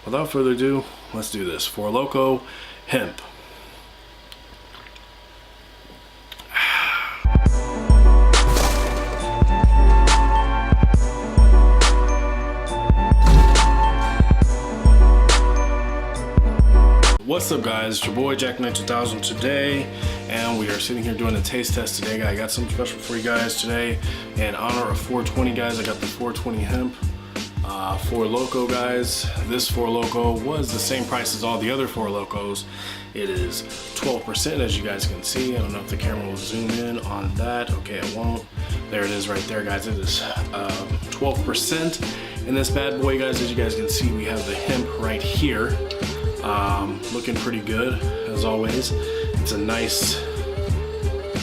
without further ado, let's do this. Four Loko hemp. What's up guys, it's your boy Jack92000 today, and we are sitting here doing a taste test today. I got something special for you guys today. In honor of 420 guys, I got the 420 hemp. Four Loko guys. This Four Loko was the same price as all the other Four Lokos. It is 12% as you guys can see. I don't know if the camera will zoom in on that. Okay, it won't. There it is right there guys. It is 12% in this bad boy guys. As you guys can see, we have the hemp right here. Looking pretty good as always. It's a nice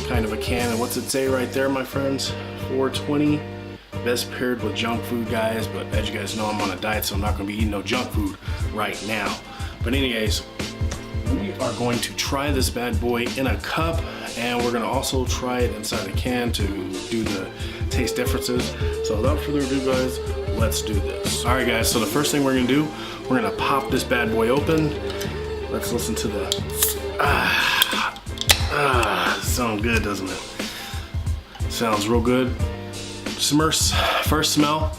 kind of a can, and what's it say right there, my friends? 420, best paired with junk food guys, but as you guys know, I'm on a diet, so I'm not gonna be eating no junk food right now. But anyways, we are going to try this bad boy in a cup, and we're gonna also try it inside a can to do the taste differences. So without further ado guys, let's do this. All right guys, so the first thing we're gonna do, we're gonna pop this bad boy open. Let's listen to the sounds good, doesn't it? Sounds real good. First smell,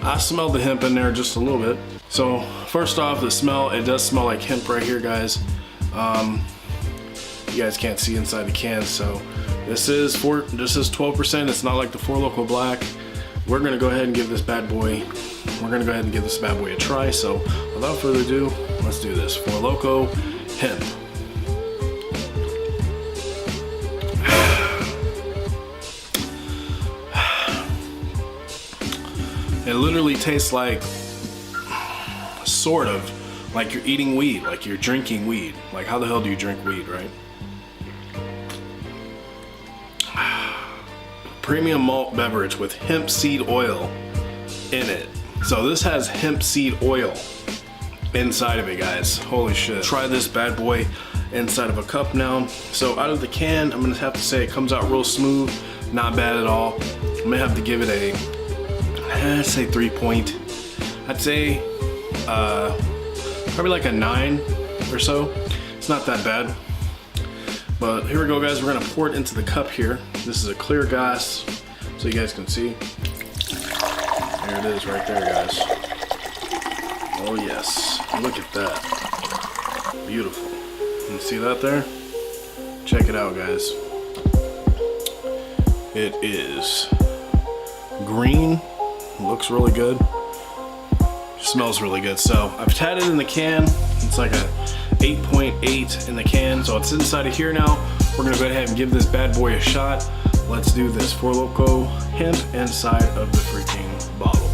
I smell the hemp in there just a little bit. So first off, the smell, it does smell like hemp right here guys. You guys can't see inside the can, so this is 12%. It's not like the Four Loko Black. We're gonna go ahead and give this bad boy a try. So without further ado, let's do this. Four Loko hemp. It literally tastes like, sort of, like you're eating weed, like you're drinking weed. Like how the hell do you drink weed, right? Premium malt beverage with hemp seed oil in it. So this has hemp seed oil inside of it guys. Holy shit. Try this bad boy inside of a cup now. So out of the can, I'm gonna have to say it comes out real smooth, not bad at all. I'm gonna have to give it a, I'd say 3 point. I'd say probably like a 9 or so. It's not that bad. But here we go guys, we're gonna pour it into the cup here. This is a clear glass, so you guys can see. There it is right there guys. Oh yes, look at that. Beautiful. You see that there? Check it out guys. It is green, looks really good, smells really good. So I've had it in the can. It's like a 8.8 in the can, so it's inside of here now. We're gonna go ahead and give this bad boy a shot. Let's do this. Four Loko hemp inside of the freaking bottle,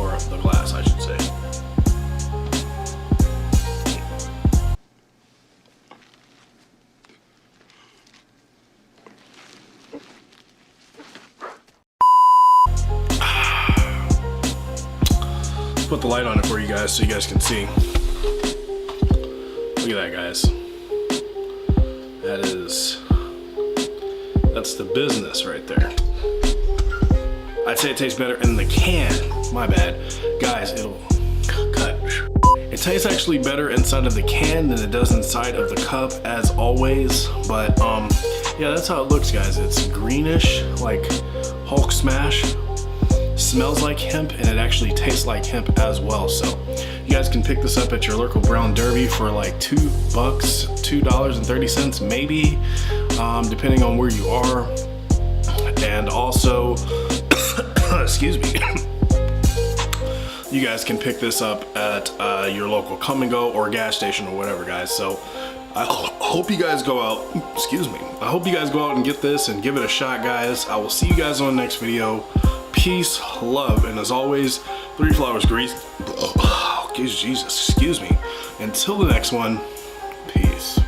or the glass I should say. Let's put the light on it for you guys so you guys can see. Look at that guys. That's the business right there. I'd say it tastes better in the can. My bad. Guys, it'll cut. It tastes actually better inside of the can than it does inside of the cup as always. But yeah, that's how it looks guys. It's greenish, like Hulk smash. Smells like hemp, and it actually tastes like hemp as well. So you guys can pick this up at your local Brown Derby for like $2, $2.30 maybe, depending on where you are. And also, excuse me, you guys can pick this up at your local Come and Go or gas station or whatever guys. So I hope you guys go out, excuse me, I hope you guys go out and get this and give it a shot guys. I will see you guys on the next video. Peace, love, and as always, 3 flowers grease. Oh, Jesus, excuse me. Until the next one, peace.